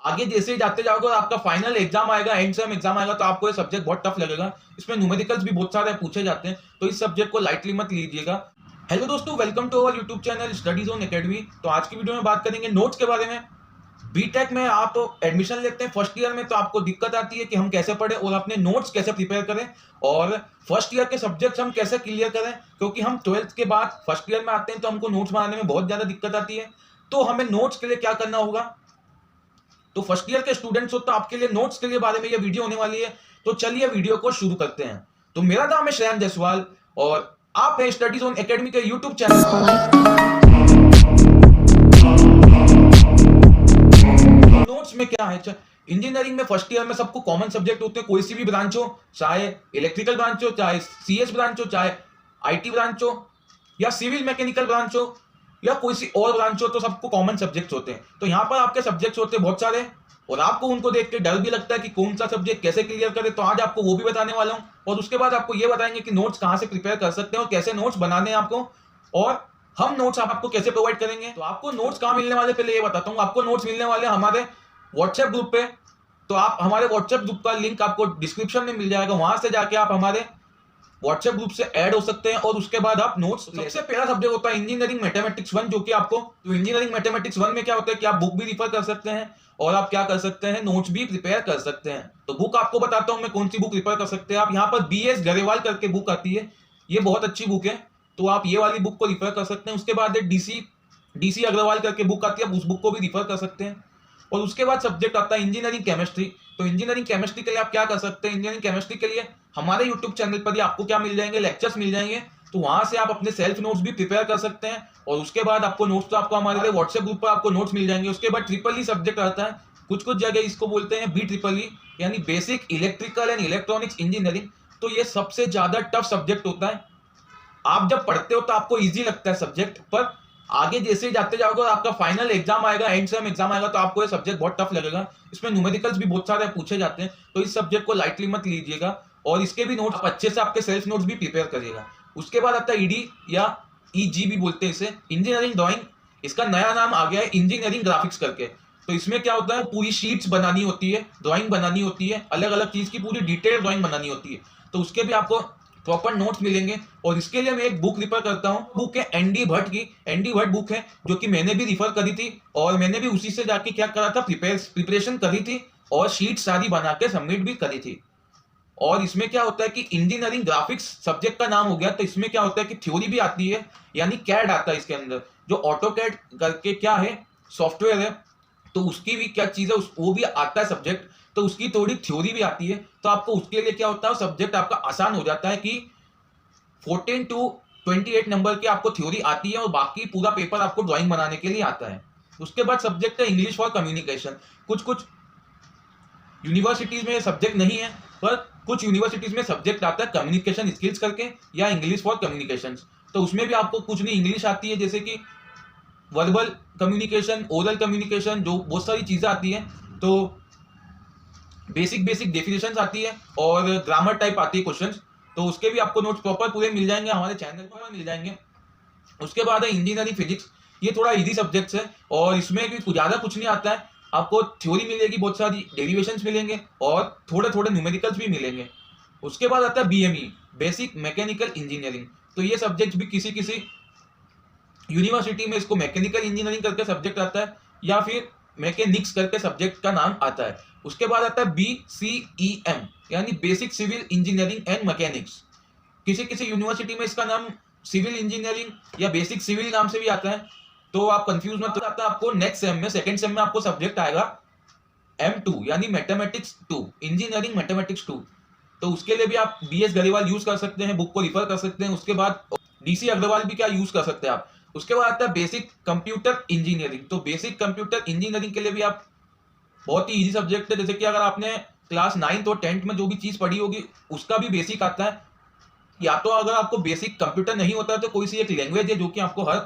आगे जैसे ही जाते जाओगे और आपका फाइनल एग्जाम आएगा, एंड सेम एग्जाम आएगा, तो आपको ये सब्जेक्ट बहुत टफ लगेगा। इसमें न्यूमेरिकल्स भी बहुत सारे पूछे जाते हैं, तो इस सब्जेक्ट को लाइटली मत लीजिएगा। हेलो दोस्तों, welcome to our YouTube channel study zone academy. तो आज की वीडियो में बात करेंगे नोट्स के बारे में। बीटेक में आप एडमिशन लेते हैं फर्स्ट ईयर में, तो आपको दिक्कत आती है कि हम कैसे पढ़े और अपने नोट्स कैसे प्रिपेयर करें, और फर्स्ट ईयर के सब्जेक्ट्स हम कैसे क्लियर करें, क्योंकि हम ट्वेल्थ के बाद फर्स्ट ईयर में आते हैं तो हमको नोट्स बनाने में बहुत ज्यादा दिक्कत आती है। तो हमें नोट्स के लिए क्या करना होगा, तो फर्स्ट ईयर के स्टूडेंट्स हो तो आपके लिए नोट्स के लिए बारे में ये वीडियो होने वाली है। तो चलिए वीडियो को शुरू करते हैं। तो मेरा नाम है श्रेयांश जायसवाल और आप हैं स्टडी जोन एकेडमी के यूट्यूब चैनल पर। नोट्स में क्या है, इंजीनियरिंग में फर्स्ट ईयर में सबको कॉमन सब्जेक्ट होते हैं, कोई सी भी ब्रांच हो, चाहे इलेक्ट्रिकल ब्रांच हो, चाहे सीएस ब्रांच हो, चाहे आईटी ब्रांच हो, या सिविल मैकेनिकल ब्रांच हो, या कोई सी और ब्रांच हो, तो सबको कॉमन सब्जेक्ट्स होते हैं। तो यहाँ पर आपके सब्जेक्ट्स होते हैं बहुत सारे, और आपको उनको देख के डर भी लगता है कि कौन सा सब्जेक्ट कैसे क्लियर करें। तो आज आपको वो भी बताने वाला हूँ, और उसके बाद आपको ये बताएंगे कि नोट्स कहाँ से प्रिपेयर कर सकते हैं और कैसे नोट्स बनाने हैं आपको, और हम नोट्स आपको कैसे प्रोवाइड करेंगे। तो आपको नोट्स कहाँ मिलने वाले, पहले ये बताता हूँ। आपको नोट्स मिलने वाले हमारे व्हाट्सएप ग्रुप पे। तो आप हमारे व्हाट्सएप ग्रुप का लिंक आपको डिस्क्रिप्शन में मिल जाएगा, वहां से जाके आप हमारे व्हाट्सएप ग्रुप से ऐड हो सकते हैं, और उसके बाद आप नोट्स। सबसे पहला सब्जेक्ट होता है इंजीनियरिंग मैथमेटिक्स 1, जो कि आपको, तो इंजीनियरिंग मैथमेटिक्स 1 में क्या होता है कि आप बुक भी रिफर कर सकते हैं और आप क्या कर सकते हैं, नोट्स भी प्रिपेयर कर सकते हैं। तो बुक आपको बताता हूं मैं कौन सी बुक रिफर कर सकते हैं आप। यहाँ पर BS गरेवाल करके बुक आती है, ये बहुत अच्छी बुक है, तो आप ये वाली बुक को रिफर कर सकते हैं। उसके बाद डीसी अग्रवाल करके बुक आती है, उस बुक को भी रिफर कर सकते हैं। और उसके बाद सब्जेक्ट आता है इंजीनियरिंग केमिस्ट्री। तो इंजीनियरिंग केमिस्ट्री के लिए आप क्या कर सकते हैं, इंजीनियरिंग केमिस्ट्री के लिए हमारे यूट्यूब चैनल पर ही आपको क्या मिल जाएंगे, लेक्चर्स मिल जाएंगे। तो वहां से आप अपने सेल्फ नोट्स भी प्रिपेयर कर सकते हैं, और उसके बाद आपको नोट्स, तो आपको हमारे व्हाट्सएप ग्रुप पर आपको नोट्स मिल जाएंगे। उसके बाद ट्रिपल ई सब्जेक्ट आता है, कुछ कुछ जगह इसको बोलते हैं BEE, यानी basic electrical and electronics engineering. तो ये सबसे ज्यादा टफ सब्जेक्ट होता है। आप जब पढ़ते हो तो आपको इजी लगता है सब्जेक्ट, पर आगे जैसे ही जाते जाओगे और आपका फाइनल एग्जाम आएगा, एंड सेम एग्जाम आएगा, तो आपको ये सब्जेक्ट बहुत टफ लगेगा। इसमें न्यूमेरिकल्स भी बहुत सारे पूछे जाते हैं, तो इस सब्जेक्ट को लाइटली मत लीजिएगा, और इसके भी नोट्स अच्छे से, आपके सेल्फ नोट्स भी प्रिपेयर करिएगा। उसके बाद आता है ED या EG भी बोलते हैं इसे, इंजीनियरिंग ड्राइंग। इसका नया नाम आ गया है इंजीनियरिंग ग्राफिक्स करके। तो इसमें क्या होता है, पूरी शीट्स बनानी होती है, ड्राइंग बनानी होती है, अलग अलग चीज की पूरी डिटेल ड्राइंग बनानी होती है। तो उसके भी आपको प्रॉपर नोट्स मिलेंगे, और इसके लिए मैं एक बुक रिफर करता हूँ। बुक है ND भट्ट की, ND भट्ट बुक है, जो कि मैंने भी रिफर करी थी, और मैंने भी उसी से जाके क्या करा था, प्रिपरेशन करी थी, और शीट सारी बना के सबमिट भी करी थी। और इसमें क्या होता है कि इंजीनियरिंग ग्राफिक्स सब्जेक्ट का नाम हो गया, तो इसमें क्या होता है कि थ्योरी भी आती है, यानी कैड आता है इसके अंदर, जो ऑटो कैड करके क्या है, सॉफ्टवेयर है, तो उसकी भी क्या चीज है, वो भी आता है सब्जेक्ट। तो उसकी थोड़ी थ्योरी भी आती है, तो आपको उसके लिए क्या होता है, सब्जेक्ट आपका आसान हो जाता है कि 14 to 28 नंबर की आपको थ्योरी आती है, और बाकी पूरा पेपर आपको ड्राइंग बनाने के लिए आता है। उसके बाद सब्जेक्ट है इंग्लिश फॉर कम्युनिकेशन। कुछ कुछ यूनिवर्सिटीज में सब्जेक्ट नहीं है, पर कुछ यूनिवर्सिटीज में सब्जेक्ट आता है कम्युनिकेशन स्किल्स करके, या इंग्लिश फॉर कम्युनिकेशन। तो उसमें भी आपको कुछ नहीं इंग्लिश आती है, जैसे कि वर्बल कम्युनिकेशन, ओरल कम्युनिकेशन, जो बहुत सारी चीजें आती है। तो बेसिक बेसिक डेफिनेशंस आती है, और ग्रामर टाइप आती है क्वेश्चंस। तो उसके भी आपको नोट्स प्रॉपर पूरे मिल जाएंगे, हमारे चैनल पर मिल जाएंगे। उसके बाद है इंजीनियरिंग फिजिक्स। ये थोड़ा इजी सब्जेक्ट है, और इसमें भी ज्यादा कुछ नहीं आता है। आपको थ्योरी मिलेगी, बहुत सारी डेरिवेशंस मिलेंगे, और थोड़े थोड़े न्यूमेरिकल्स भी मिलेंगे। उसके बाद आता है BME, बेसिक मैकेनिकल इंजीनियरिंग। तो ये सब्जेक्ट भी किसी किसी यूनिवर्सिटी में इसको मैकेनिकल इंजीनियरिंग करके सब्जेक्ट आता है, या फिर मैकेनिक्स करके सब्जेक्ट का नाम आता है। उसके बाद आता है BCEM, यानी basic civil engineering and mechanics. किसी किसी यूनिवर्सिटी में इसका नाम सिविल इंजीनियरिंग या बेसिक सिविल नाम से भी आता है, तो आप कंफ्यूज मत आता है। आपको नेक्स्ट सेम में, सेकंड सेम में आपको सब्जेक्ट आएगा M2, यानी मैथमेटिक्स 2, इंजीनियरिंग मैथमेटिक्स 2। तो उसके लिए भी आप BS गरेवाल यूज कर सकते हैं, बुक को रिफर कर सकते हैं। उसके बाद DC अग्रवाल भी क्या यूज कर सकते हैं आप। उसके बाद आता है बेसिक कंप्यूटर इंजीनियरिंग। तो बेसिक कंप्यूटर इंजीनियरिंग के लिए भी आप, बहुत ही इजी सब्जेक्ट है, जैसे कि अगर आपने क्लास 9th और 10th में जो भी चीज पढ़ी होगी उसका भी बेसिक आता है। या तो अगर आपको बेसिक कंप्यूटर नहीं होता है, तो कोई सी एक लैंग्वेज है जो कि आपको हर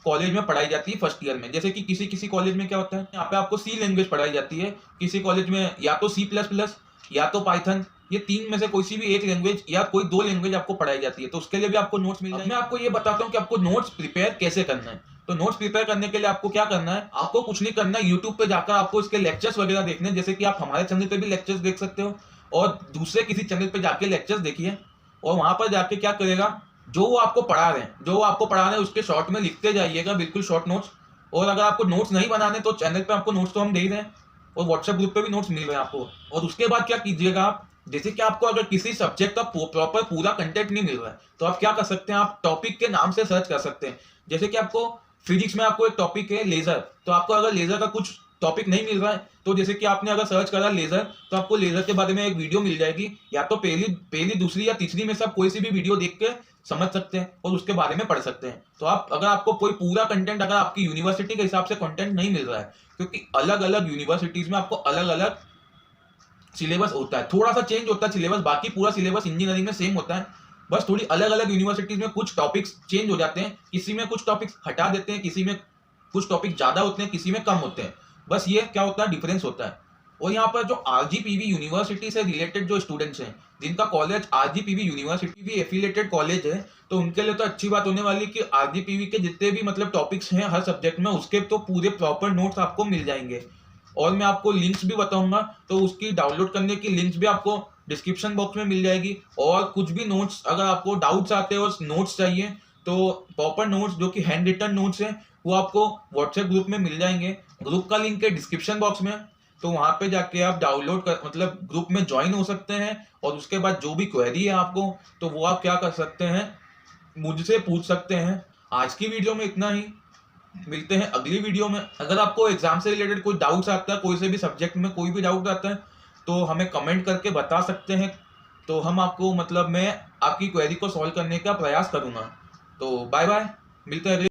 कॉलेज में पढ़ाई जाती है फर्स्ट ईयर में। जैसे कि किसी किसी कॉलेज में क्या होता है, यहाँ पे आपको C लैंग्वेज पढ़ाई जाती है, किसी कॉलेज में या तो C++, या तो पाइथन, ये तीन में से कोई सी भी एक लैंग्वेज या कोई दो लैंग्वेज आपको पढ़ाई जाती है। तो उसके लिए भी आपको नोट्स मिल जाएंगे। मैं आपको ये बताता हूँ कि आपको नोट्स प्रिपेयर कैसे करना है। तो नोट्स प्रिपेयर करने के लिए आपको क्या करना है, आपको कुछ नहीं करना है, यूट्यूब पे जाकर आपको इसके लेक्चर्स वगैरह देखने हैं। जैसे कि आप हमारे चैनल पे भी लेक्चर्स देख सकते हो और दूसरे किसी चैनल पे जाके लेक्चर्स देखिए, और वहां पर जाके क्या करेगा, जो वो आपको पढ़ा रहे हैं, उसके शॉर्ट में लिखते जाइएगा, बिल्कुल शॉर्ट नोट्स। और अगर आपको नोट्स नहीं बनाने तो चैनल पे आपको नोट्स तो हम दे ही रहे हैं, और व्हाट्सएप ग्रुप पे भी नोट्स मिल रहे हैं आपको। और उसके बाद क्या कीजिएगा आप, जैसे कि आपको अगर किसी सब्जेक्ट का प्रॉपर पूरा कंटेंट नहीं मिल रहा है तो आप क्या कर सकते हैं, आप टॉपिक के नाम से सर्च कर सकते हैं। जैसे कि आपको फिजिक्स में आपको एक टॉपिक है लेजर, तो आपको अगर लेजर का कुछ टॉपिक नहीं मिल रहा है तो जैसे कि आपने अगर सर्च करा लेजर, तो आपको लेजर के बारे में एक वीडियो मिल जाएगी, या तो पहली दूसरी या तीसरी में से आप कोई सी भी वीडियो देख के समझ सकते हैं और उसके बारे में पढ़ सकते हैं। तो आप अगर आपको कोई पूरा कंटेंट, अगर आपकी यूनिवर्सिटी के हिसाब से कंटेंट नहीं मिल रहा है, क्योंकि अलग अलग यूनिवर्सिटीज में आपको अलग अलग सिलेबस होता है, थोड़ा सा चेंज होता है सिलेबस, बाकी पूरा सिलेबस इंजीनियरिंग में सेम होता है, बस थोड़ी अलग अलग यूनिवर्सिटीज में कुछ टॉपिक्स चेंज हो जाते हैं, किसी में कुछ टॉपिक्स हटा देते हैं, किसी में कुछ टॉपिक ज्यादा होते हैं, किसी में कम होते हैं, बस ये क्या होता है, डिफरेंस होता है। और यहाँ पर जो आरजीपीवी यूनिवर्सिटी से रिलेटेड जो स्टूडेंट्स हैं, जिनका कॉलेज आरजीपीवी यूनिवर्सिटी भी एफिलेटेड कॉलेज है, तो उनके लिए तो अच्छी बात होने वाली कि आरजीपीवी के जितने भी मतलब टॉपिक्स हैं हर सब्जेक्ट में, उसके तो पूरे प्रॉपर नोट्स आपको मिल जाएंगे। और मैं आपको लिंक्स भी बताऊंगा, तो उसकी डाउनलोड करने की लिंक्स भी आपको डिस्क्रिप्शन बॉक्स में मिल जाएगी। और कुछ भी नोट्स, अगर आपको डाउट्स आते हैं और नोट्स चाहिए, तो प्रॉपर नोट्स जो कि हैंड रिटन नोट्स हैं वो आपको व्हाट्सएप ग्रुप में मिल जाएंगे। ग्रुप का लिंक है डिस्क्रिप्शन बॉक्स में, तो वहां पे जाके आप डाउनलोड कर मतलब ग्रुप में ज्वाइन हो सकते हैं। और उसके बाद जो भी क्वेरी है आपको, तो वो आप क्या कर सकते हैं, मुझसे पूछ सकते हैं। आज की वीडियो में इतना ही, मिलते हैं अगली वीडियो में। अगर आपको एग्जाम से रिलेटेड कोई डाउट्स आता है, कोई से भी सब्जेक्ट में कोई भी डाउट आता है, तो हमें कमेंट करके बता सकते हैं, तो हम आपको मतलब मैं आपकी क्वेरी को सॉल्व करने का प्रयास करूंगा। तो बाय बाय, मिलते हैं अगली